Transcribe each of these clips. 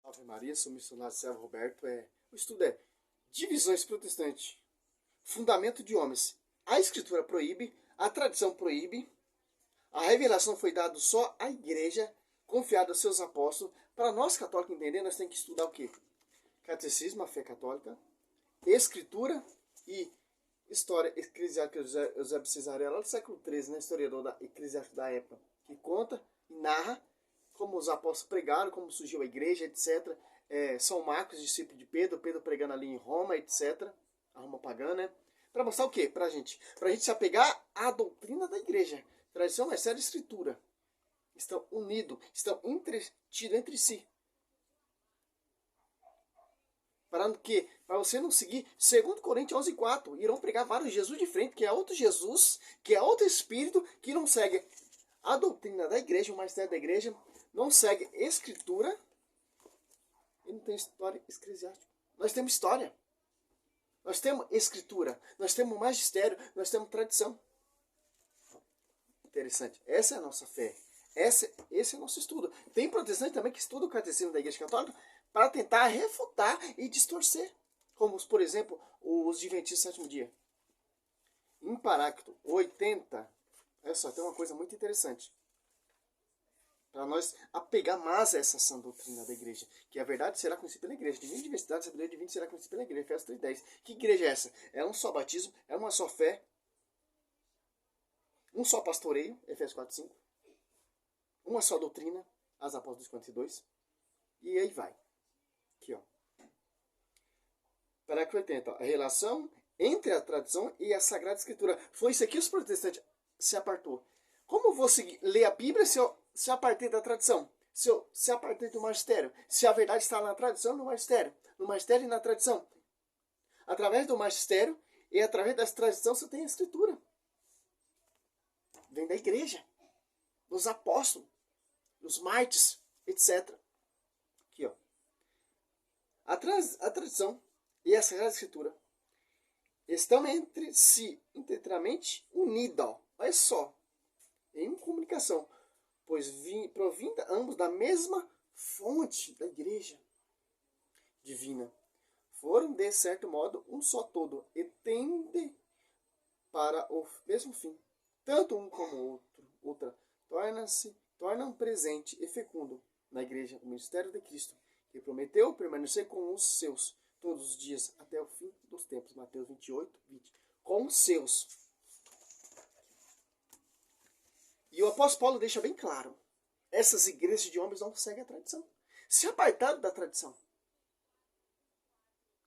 Ave Maria, sou missionário Servo Roberto. O estudo é Divisões Protestantes, Fundamento de Homens. A Escritura proíbe, a tradição proíbe, a revelação foi dada só à Igreja, confiada aos seus apóstolos. Para nós católicos entender, nós temos que estudar o quê? Catecismo, a fé católica, Escritura e História Eclesiástica. Eusébio de Cesareia, lá do século XIII, né, historiador eclesiástico da época, que conta e narra como os apóstolos pregaram, como surgiu a igreja, etc. São Marcos, discípulo de Pedro, Pedro pregando ali em Roma, etc. A Roma pagã, né? Para mostrar o quê pra gente? Pra gente se apegar à doutrina da igreja. Tradição, mistério e escritura. Estão unidos, estão entretidos entre si. Para que? Para você não seguir 2 Coríntios 11:4. Irão pregar vários Jesus de frente, que é outro Jesus, que é outro Espírito, que não segue a doutrina da igreja, o mistério da igreja, não segue escritura e não tem história eclesiástica. Nós temos história. Nós temos escritura. Nós temos magistério. Nós temos tradição. Interessante. Essa é a nossa fé. Esse é o nosso estudo. Tem protestante também que estuda o catecismo da igreja católica para tentar refutar e distorcer. Como, por exemplo, os adventistas do sétimo dia. Em Paráclito 80. Olha só, tem uma coisa muito interessante. Para nós apegar mais a essa sã doutrina da igreja. Que a verdade será conhecida pela igreja. Divina diversidade, sabedoria divina será conhecida pela igreja. Efésios 3:10. Que igreja é essa? É um só batismo, é uma só fé, um só pastoreio, Efésios 4:5. Uma só doutrina, as Apóstolos 42. E aí vai. Aqui, ó. Parágrafo 80. A relação entre a tradição e a Sagrada Escritura. Foi isso aqui que os protestantes se apartou. Como eu vou ler a Bíblia se eu apartei da tradição? Se apartei do magistério? Se a verdade está na tradição e no magistério? No magistério e na tradição? Através do magistério e através da tradição você tem a Escritura. Vem da igreja, dos apóstolos, dos mártires, etc. Aqui, ó. A tradição e a Sagrada Escritura estão entre si inteiramente unidas. Olha só. Em comunicação, pois provinda ambos da mesma fonte da igreja divina. Foram, de certo modo, um só todo e tendem para o mesmo fim. Tanto um como outra tornam presente e fecundo na igreja o ministério de Cristo, que prometeu permanecer com os seus todos os dias até o fim dos tempos. Mateus 28:20. Com os seus. E o apóstolo Paulo deixa bem claro, essas igrejas de homens não seguem a tradição. Se apartaram da tradição.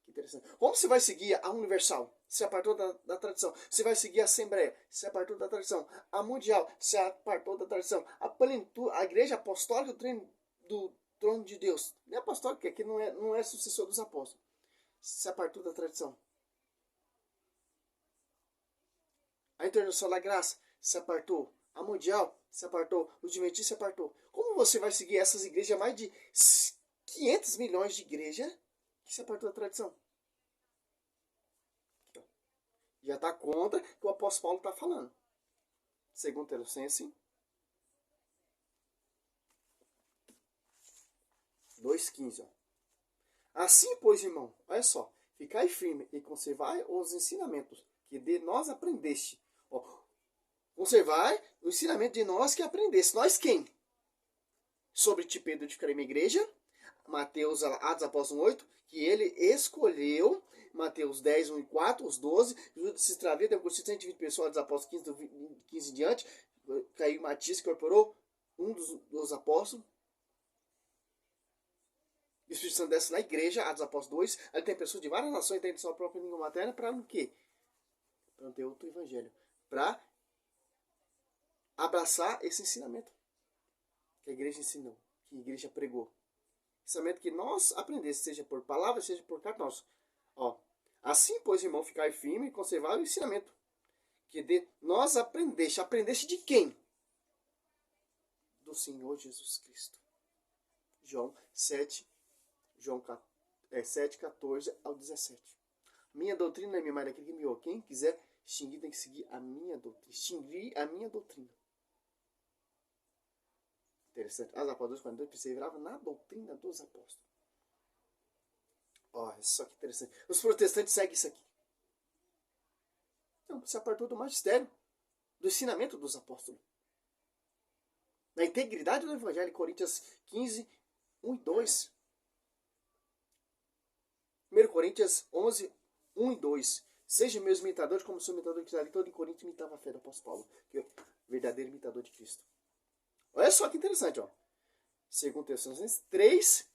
Que interessante. Como você vai seguir a universal? Se apartou da tradição. Você vai seguir a assembleia? Se apartou da tradição. A mundial? Se apartou da tradição. A plenitude, a igreja apostólica do trono de Deus. Não é apostólica, que não é sucessor dos apóstolos. Se apartou da tradição. A internacional da graça? Se apartou. A mundial se apartou, o adventistas se apartou. Como você vai seguir essas igrejas, mais de 500 milhões de igrejas que se apartou da tradição? Já está contra o que o apóstolo Paulo está falando. Segundo Tessalonicenses 2:15. Assim, pois, irmão, olha só, ficai firme e conservai os ensinamentos que de nós aprendeste. Conservar o ensinamento de nós que aprendesse. Nós quem? Sobre ti, Pedro, edificarei minha igreja. Mateus, Atos Apóstolos 8, que ele escolheu. Mateus 10, 1 e 4, os 12. Judas se extravia, deu curso de 120 pessoas dos apóstolos 15 em diante. Caiu Matias, incorporou um dos apóstolos. O Espírito Santo desce na igreja, Atos Apóstolos 2. Ali tem pessoas de várias nações, tem sua própria língua materna. Para o quê? Para não ter outro evangelho. Para abraçar esse ensinamento que a igreja ensinou, que a igreja pregou. Ensinamento que nós aprendemos, seja por palavras, seja por carta nossa. Assim, pois, irmão, ficar firme e conservar o ensinamento que de nós aprendeste. Aprendeste de quem? Do Senhor Jesus Cristo. João 7, 14 ao 17. Minha doutrina é minha mais daquele que me ouve. Quem quiser extinguir tem que seguir a minha doutrina. Extinguir a minha doutrina. Interessante. As apóstolos 42 perseveravam na doutrina dos apóstolos. Olha só que interessante. Os protestantes seguem isso aqui. Não, se apartou do magistério, do ensinamento dos apóstolos. Na integridade do Evangelho, Coríntios 15, 1 e 2. 1 Coríntios 11, 1 e 2. Seja meus imitadores, como sou imitador de Cristo. Todo em Coríntios imitava a fé do apóstolo Paulo, que é o verdadeiro imitador de Cristo. Olha só que interessante, ó. 2 Tessalonicenses 3,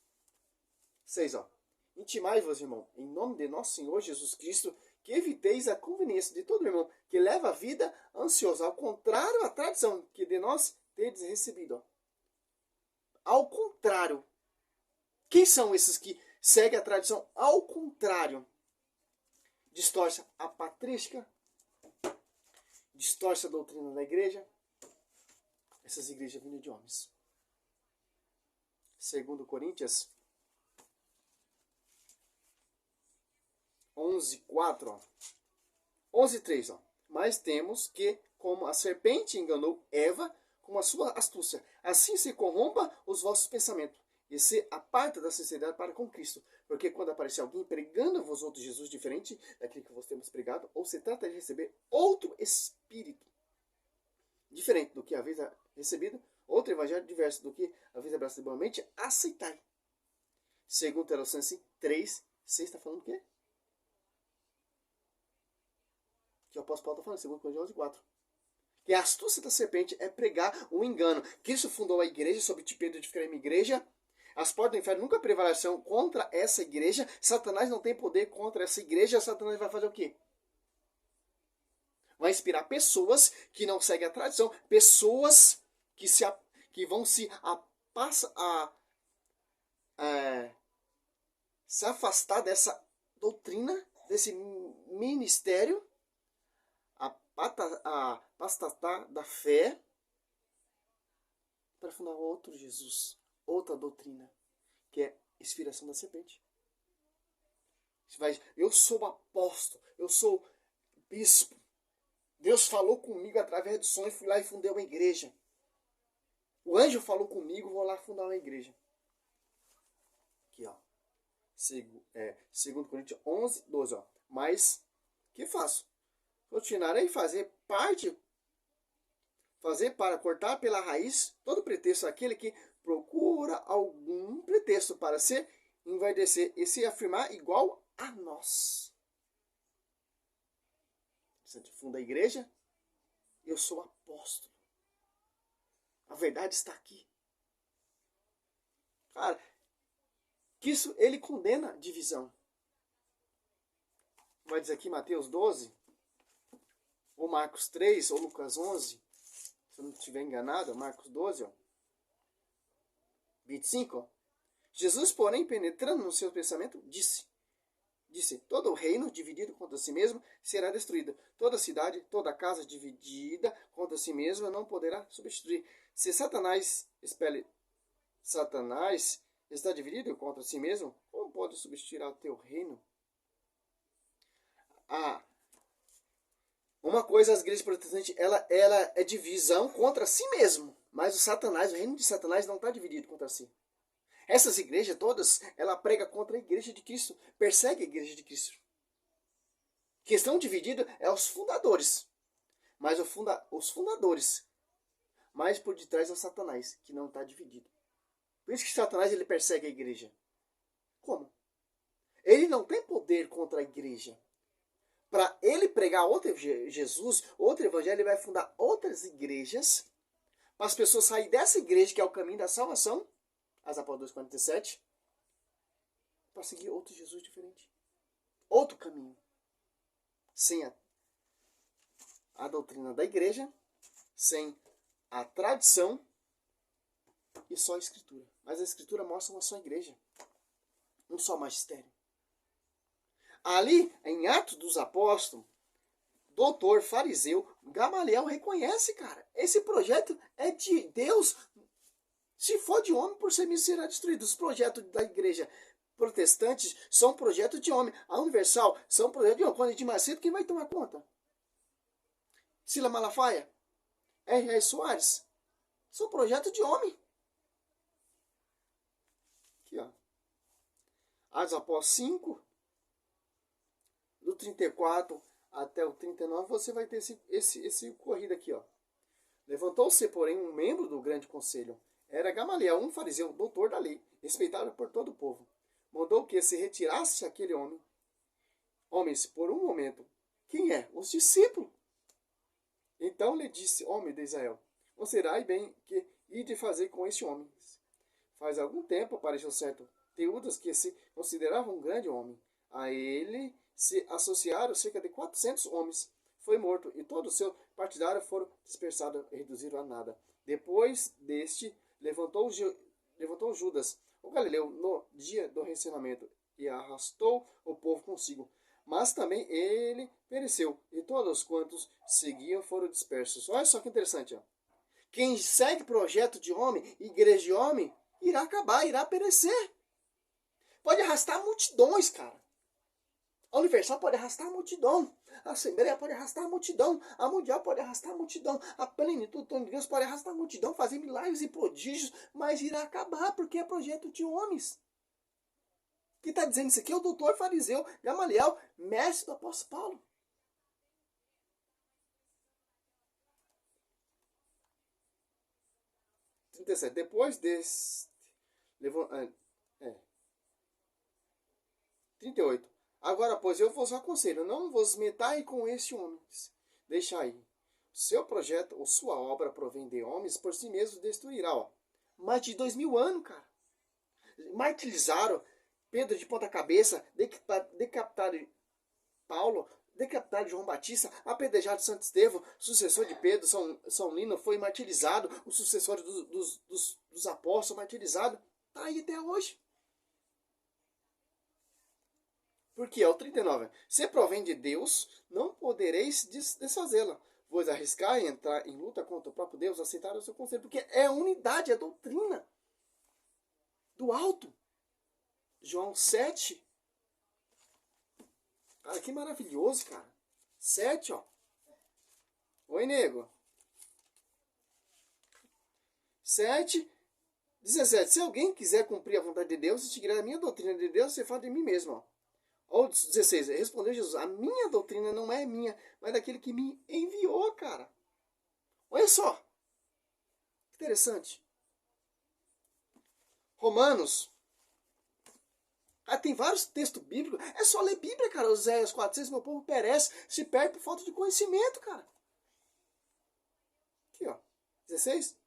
6, ó. Intimai-vos, irmão, em nome de nosso Senhor Jesus Cristo, que eviteis a conveniência de todo irmão que leva a vida ansiosa, ao contrário à tradição que de nós tedes recebido. Ó. Ao contrário. Quem são esses que seguem a tradição ao contrário? Distorce a patrística, distorce a doutrina da igreja. Essas igrejas vindas de homens. 2 Coríntios 11:4, ó. 11:3, ó. Mas temos que, como a serpente enganou Eva com a sua astúcia, assim se corrompa os vossos pensamentos e se aparta da sinceridade para com Cristo. Porque quando aparecer alguém pregando a vós outro Jesus diferente daquele que vós temos pregado, ou se trata de receber outro espírito diferente do que haveis recebido, outro evangelho diverso do que haveis abraçado igualmente, aceitai. 2 Tessalonicenses 3, 6 está falando o quê? Que o apóstolo Paulo está falando, 2 Coríntios 11:4. Que a astúcia da serpente é pregar o engano. Cristo fundou a igreja sob tipo de edificar uma igreja. As portas do inferno nunca prevalecerão contra essa igreja. Satanás não tem poder contra essa igreja. Satanás vai fazer o quê? Vai inspirar pessoas que não seguem a tradição. Pessoas que vão se afastar dessa doutrina, desse ministério, apostatar da fé, para fundar outro Jesus, outra doutrina, que é inspiração da serpente. Eu sou apóstolo, eu sou bispo. Deus falou comigo através do sonho, fui lá e fundei uma igreja. O anjo falou comigo, vou lá fundar uma igreja. Aqui, ó. 2 Coríntios 11, 12, ó. Mas, o que faço? Continuarei fazer para cortar pela raiz todo pretexto aquele que procura algum pretexto para se envaidecer e se afirmar igual a nós. Você funda a igreja, eu sou apóstolo. A verdade está aqui. Cara, que isso ele condena a divisão. Vai dizer aqui Mateus 12, ou Marcos 3, ou Lucas 11, se eu não estiver enganado, Marcos 12, ó, 25. Ó. Jesus, porém, penetrando no seu pensamento, disse, todo o reino dividido contra si mesmo será destruído. Toda cidade, toda casa dividida contra si mesma não poderá substituir. Se Satanás está dividido contra si mesmo, como pode substituir o teu reino? Uma coisa, as igrejas protestantes, ela é divisão contra si mesmo. Mas o reino de Satanás não está dividido contra si. Essas igrejas todas, ela prega contra a igreja de Cristo, persegue a igreja de Cristo. Questão dividida é os fundadores. Mas os fundadores, mais por detrás é o Satanás, que não está dividido. Por isso que Satanás ele persegue a igreja. Como? Ele não tem poder contra a igreja. Para ele pregar outro Jesus, outro evangelho, ele vai fundar outras igrejas, para as pessoas saírem dessa igreja, que é o caminho da salvação, as Apóstolos 2:47, para seguir outro Jesus diferente. Outro caminho. Sem a doutrina da igreja, sem a tradição e só a escritura. Mas a escritura mostra uma só igreja, um só magistério. Ali, em Atos dos Apóstolos, doutor fariseu Gamaliel reconhece, cara, esse projeto é de Deus. Se for de homem, por ser mesmo será destruído. Os projetos da igreja protestante são projetos de homem. A Universal são projetos de homem. Quando é de Macedo, quem vai tomar conta? Sila Malafaia? R.R. Soares? São projetos de homem. Aqui, ó. Atos após 5, do 34 até o 39, você vai ter esse corrido aqui, ó. Levantou-se, porém, um membro do grande conselho. Era Gamaliel, um fariseu, doutor da lei, respeitado por todo o povo. Mandou que se retirasse aquele homens, por um momento. Quem é? Os discípulos. Então lhe disse, homem de Israel, considerai bem que ide fazer com este homem. Faz algum tempo apareceu certo Teudas, que se considerava um grande homem. A ele se associaram cerca de 400 homens. Foi morto, e todos os seus partidários foram dispersados e reduzidos a nada. Depois deste, levantou Judas, o Galileu, no dia do renascimento, e arrastou o povo consigo. Mas também ele pereceu, e todos quantos seguiam foram dispersos. Olha só que interessante, ó. Quem segue projeto de homem, igreja de homem, irá acabar, irá perecer. Pode arrastar multidões, cara. A Universal pode arrastar a multidão. A Assembleia pode arrastar a multidão. A Mundial pode arrastar a multidão. A Plenitude de Deus pode arrastar a multidão, fazer milagres e prodígios, mas irá acabar porque é projeto de homens. Quem está dizendo isso aqui é o doutor fariseu Gamaliel, mestre do apóstolo Paulo. Depois desse... 38. Agora, pois, eu vos aconselho, não vos metai com este homens. Deixa aí. Seu projeto ou sua obra provém de homens, por si mesmo destruirá. Ó. Mais de 2000 anos, cara. Martirizaram Pedro de ponta cabeça, decapitaram Paulo, decapitaram João Batista, apedrejado Santo Estevão, sucessor de Pedro, São Lino, foi martirizado, o sucessor dos apóstolos martirizado. Está aí até hoje. Porque é o 39. Se provém de Deus, não podereis desfazê-la. Vos arriscar e entrar em luta contra o próprio Deus, aceitar o seu conselho. Porque é a unidade, é a doutrina do alto. João 7. Cara, que maravilhoso, cara. 7, ó. Oi, nego. 7, 17. Se alguém quiser cumprir a vontade de Deus e seguir a minha doutrina de Deus, você fala de mim mesmo, ó. Ou 16, respondeu Jesus, a minha doutrina não é minha, mas daquele que me enviou, cara. Olha só. Que interessante. Romanos. Tem vários textos bíblicos. É só ler Bíblia, cara. Oséias 4:6, meu povo perece, se perde por falta de conhecimento, cara. Aqui, ó. 16.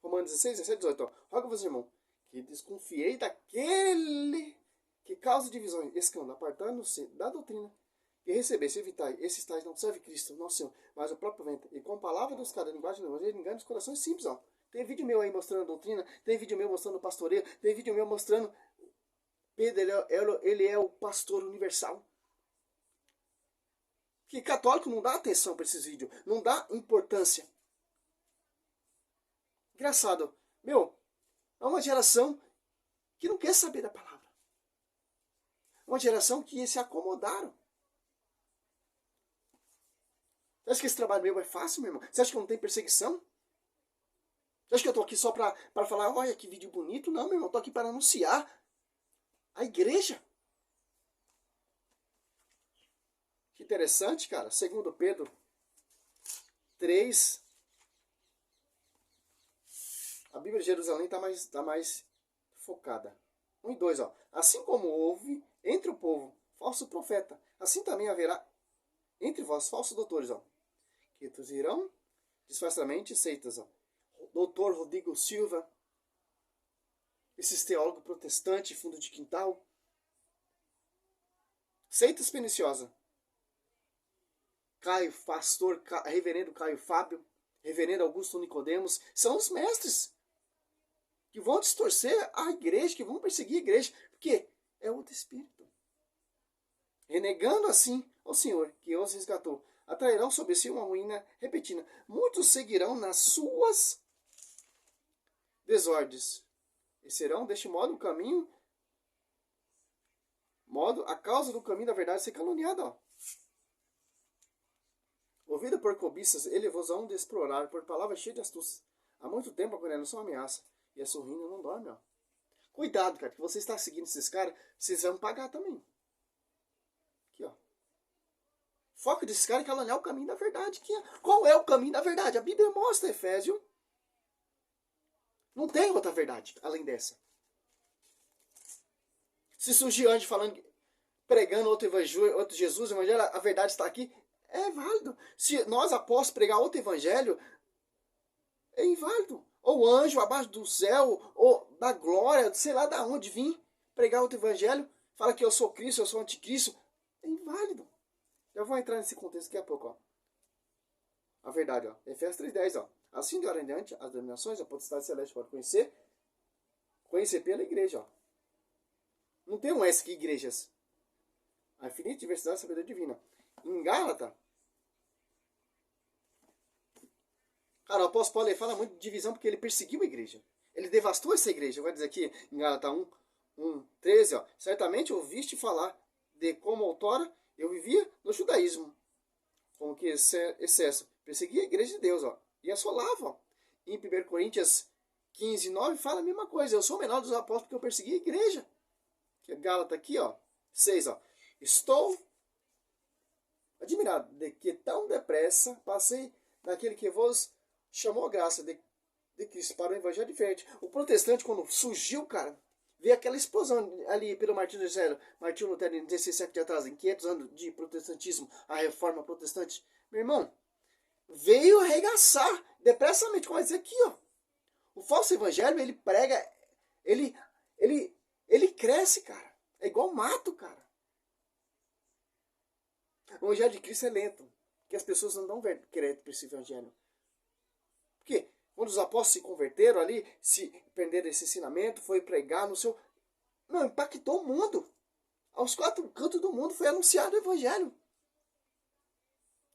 Romanos 16, 17, 18. Ó. Roga-vos, irmão, que desconfiei daquele que causa divisões, escândalo, apartando-se da doutrina, que recebesse, evitai, esses tais não serve Cristo, nosso Senhor, mas o próprio vento, e com palavra dos caras, linguagem do evangelho, engana os corações simples, ó. Tem vídeo meu aí mostrando a doutrina, tem vídeo meu mostrando o pastoreio, tem vídeo meu mostrando Pedro, ele é o pastor universal. Que católico não dá atenção para esses vídeos, não dá importância. Engraçado, meu, é uma geração que não quer saber da palavra. Uma geração que se acomodaram. Você acha que esse trabalho meu é fácil, meu irmão? Você acha que eu não tenho perseguição? Você acha que eu estou aqui só para falar, olha que vídeo bonito? Não, meu irmão, eu estou aqui para anunciar a igreja. Que interessante, cara. Segundo Pedro 3, a Bíblia de Jerusalém está mais focada. 1 e 2, ó. Assim como houve entre o povo falso profeta, assim também haverá entre vós falsos doutores, ó, que induzirão disfarçadamente seitas, ó. Doutor Rodrigo Silva, esses teólogos protestantes, fundo de quintal, seitas perniciosas. Reverendo Caio Fábio, reverendo Augusto Nicodemos, são os mestres que vão distorcer a igreja, que vão perseguir a igreja, porque é outro espírito. Renegando assim ao Senhor, que os resgatou, atrairão sobre si uma ruína repentina. Muitos seguirão nas suas desordens, e serão deste modo a causa do caminho da verdade ser caluniada, ó. Ouvido por cobiças, ele vos hão de explorar por palavras cheias de astúcia. Há muito tempo a condenação ameaça, e a sua ruína não dorme, ó. Cuidado, cara, que você está seguindo esses caras, vocês vão pagar também. Aqui, ó. O foco desses caras é caluniar o caminho da verdade. Qual é o caminho da verdade? A Bíblia mostra, Efésio. Não tem outra verdade além dessa. Se surgir anjo falando, pregando outro evangelho, outro Jesus, evangelho, a verdade está aqui, é válido. Se nós apóstolos pregar outro evangelho, é inválido. Ou anjo abaixo do céu, ou da glória, sei lá da onde vir, pregar outro evangelho, fala que eu sou Cristo, eu sou anticristo, é inválido. Eu vou entrar nesse contexto daqui a pouco, ó. A verdade, ó. Efésios 3:10, ó. Assim de hora em diante, as dominações, a potestade celeste pode conhecer pela igreja, ó. Não tem um S aqui, igrejas. A infinita diversidade da sabedoria divina. Em Gálatas, cara, o apóstolo Paulo fala muito de divisão porque ele perseguiu a igreja. Ele devastou essa igreja. Vai dizer aqui em Gálatas 1:13, ó. Certamente ouviste falar de como outrora eu vivia no judaísmo. Como que excesso. Perseguia a igreja de Deus, ó. E assolava, ó. Em 1 Coríntios 15:9 fala a mesma coisa. Eu sou o menor dos apóstolos porque eu persegui a igreja. Gálatas aqui, ó. 6, ó. Estou admirado de que tão depressa passei daquele que vos chamou a graça de Cristo para o evangelho diferente. O protestante, quando surgiu, cara, veio aquela explosão ali pelo Martinho Lutero em 16 séculos atrás, em 500 anos de protestantismo, a reforma protestante. Meu irmão, veio arregaçar depressamente, como vai dizer aqui, ó. O falso evangelho, ele prega, ele cresce, cara. É igual mato, cara. O evangelho de Cristo é lento, porque as pessoas não dão crédito para esse evangelho. Porque quando os apóstolos se converteram ali, se prenderam esse ensinamento, foi pregar no seu... Não, impactou o mundo. Aos 4 cantos do mundo foi anunciado o evangelho.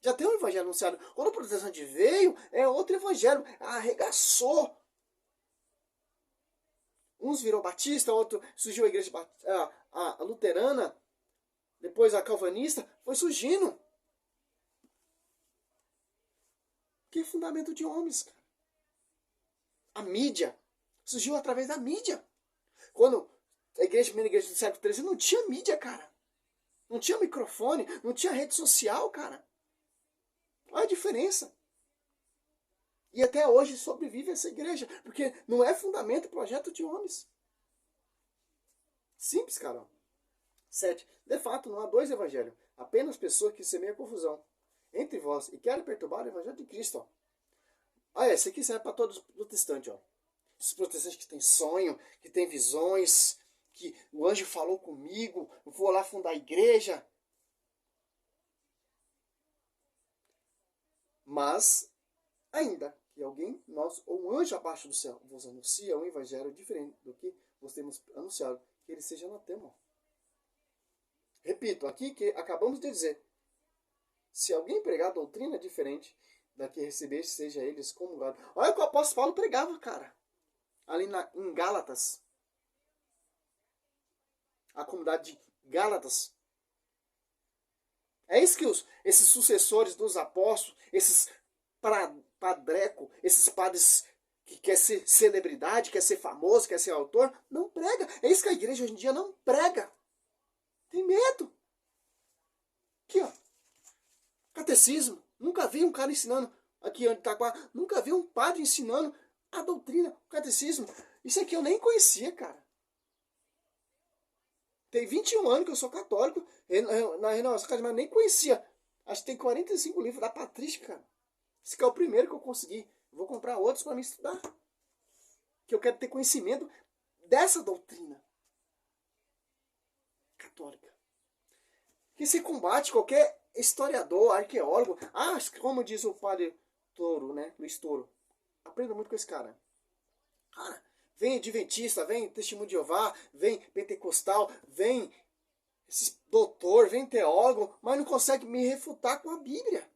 Já tem um evangelho anunciado. Quando o protestante veio, é outro evangelho. Arregaçou. Uns virou batista, outro surgiu a igreja a luterana, depois a calvanista, foi surgindo. Que é fundamento de homens, cara. A mídia surgiu através da mídia. Quando a primeira igreja do século XIII não tinha mídia, cara. Não tinha microfone, não tinha rede social, cara. Olha a diferença. E até hoje sobrevive essa igreja, porque não é fundamento, projeto de homens. Simples, cara. 7. De fato, não há 2 evangelhos, apenas pessoas que semeiam confusão entre vós e querem perturbar o evangelho de Cristo. Ó. Olha, esse aqui serve para todos os protestantes. Ó. Os protestantes que têm sonho, que têm visões, que o anjo falou comigo, eu vou lá fundar a igreja. Mas, ainda que alguém, nós ou um anjo abaixo do céu, vos anuncia um evangelho diferente do que vos temos anunciado, que ele seja anatema. Repito, aqui que acabamos de dizer, se alguém pregar doutrina diferente da que recebeste, seja ele excomungado. Olha o que o apóstolo Paulo pregava, cara. Ali em Gálatas. A comunidade de Gálatas. É isso que esses sucessores dos apóstolos, esses padreco, esses padres que quer ser celebridade, quer ser famoso, quer ser autor, não prega. É isso que a igreja hoje em dia não prega. Tem medo. Aqui, ó. Catecismo. Nunca vi um cara ensinando, aqui onde Itaquá, nunca vi um padre ensinando a doutrina, o catecismo. Isso aqui eu nem conhecia, cara. Tem 21 anos que eu sou católico, na renovação carismática eu nem conhecia. Acho que tem 45 livros da patrística, cara. Esse aqui é o primeiro que eu consegui. Vou comprar outros para me estudar. Que eu quero ter conhecimento dessa doutrina católica. Que se combate qualquer historiador, arqueólogo. Como diz o padre Toro, né? Luiz Toro. Aprenda muito com esse cara. Cara, vem adventista, vem testemunho de Jeová, vem pentecostal, vem esses doutor, vem teólogo, mas não consegue me refutar com a Bíblia.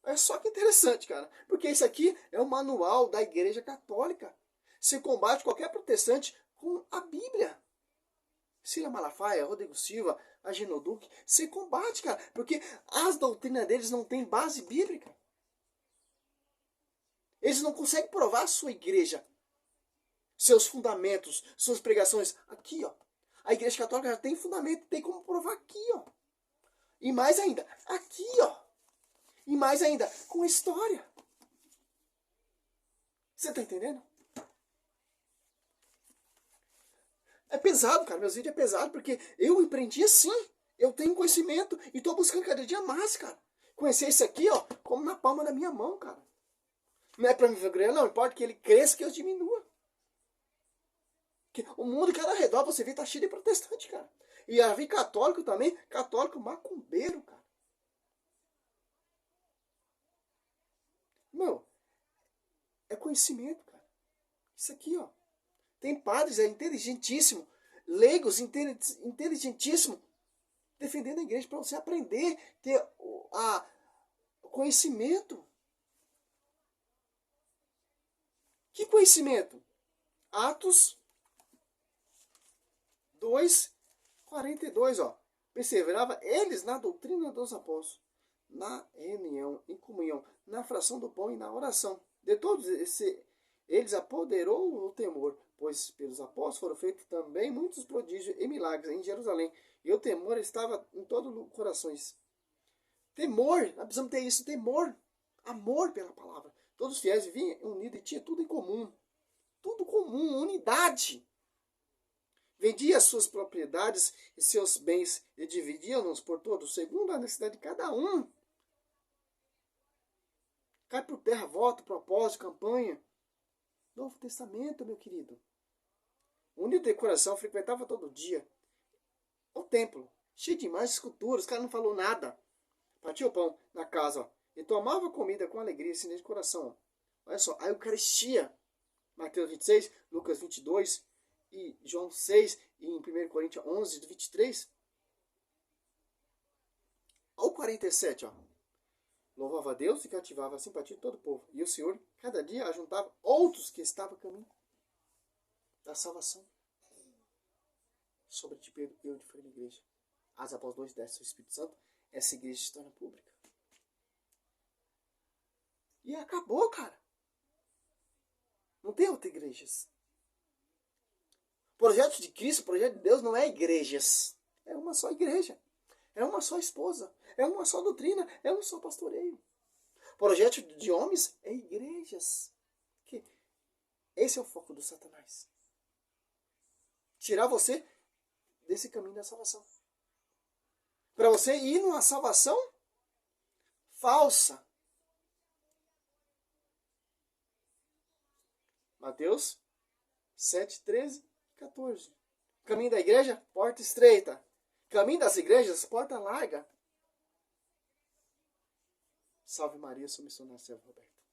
É só que interessante, cara. Porque isso aqui é o manual da Igreja Católica. Se combate qualquer protestante com a Bíblia. Cília Malafaia, Rodrigo Silva, Agino Duque, se combate, cara. Porque as doutrinas deles não têm base bíblica. Eles não conseguem provar a sua igreja seus fundamentos, suas pregações. Aqui, ó. A Igreja Católica já tem fundamento, tem como provar aqui, ó. E mais ainda, aqui, ó. E mais ainda, com história. Você tá entendendo? É pesado, cara. Meus vídeos é pesado porque eu empreendi assim. Eu tenho conhecimento e tô buscando cada dia mais, cara. Conhecer isso aqui, ó, como na palma da minha mão, cara. Não é pra me ver, não. Importa que ele cresça, que eu diminua. Que o mundo que era ao redor, você vê, tá cheio de protestante, cara. E havia católico também, católico macumbeiro, cara. Meu, é conhecimento, cara. Isso aqui, ó. Tem padres, é inteligentíssimo. Leigos, inteligentíssimo. Defendendo a igreja para você aprender, ter o conhecimento. Que conhecimento? Atos 2:42, ó. Perseverava eles na doutrina dos apóstolos, na reunião, em comunhão, na fração do pão e na oração. De todos eles apoderou o temor, pois pelos apóstolos foram feitos também muitos prodígios e milagres em Jerusalém. E o temor estava em todos os corações. Temor, nós precisamos ter isso, temor, amor pela palavra. Todos os fiéis viviam unidos e tinham tudo em comum. Tudo comum, unidade. Vendia suas propriedades e seus bens e dividiam-nos por todos, segundo a necessidade de cada um. Cai por terra, voto, propósito, campanha. Novo Testamento, meu querido. Unido de coração, frequentava todo dia o templo, cheio de imagens, esculturas, o cara não falou nada. Partia o pão na casa, ó, e tomava comida com alegria, assim, de coração. Ó. Olha só, a Eucaristia, Mateus 26, Lucas 22 e João 6 e em 1 Coríntios 11, do 23. Olha o 47, ó. Louvava a Deus e cativava a simpatia de todo o povo. E o Senhor, cada dia, ajuntava outros que estavam a caminho da salvação. Sobre ti, Pedro, eu de frente à igreja. As após 2 desce o Espírito Santo, essa igreja se torna pública. E acabou, cara. Não tem outras igrejas. Projeto de Cristo, projeto de Deus não é igrejas. É uma só igreja. É uma só esposa. É uma só doutrina. É um só pastoreio. Projeto de homens é igrejas. Esse é o foco do Satanás. Tirar você desse caminho da salvação. Para você ir numa salvação falsa. Mateus 7, 13, 14. Caminho da igreja, porta estreita. Caminho das igrejas, porta larga. Salve Maria, sou missionário Servo Roberto.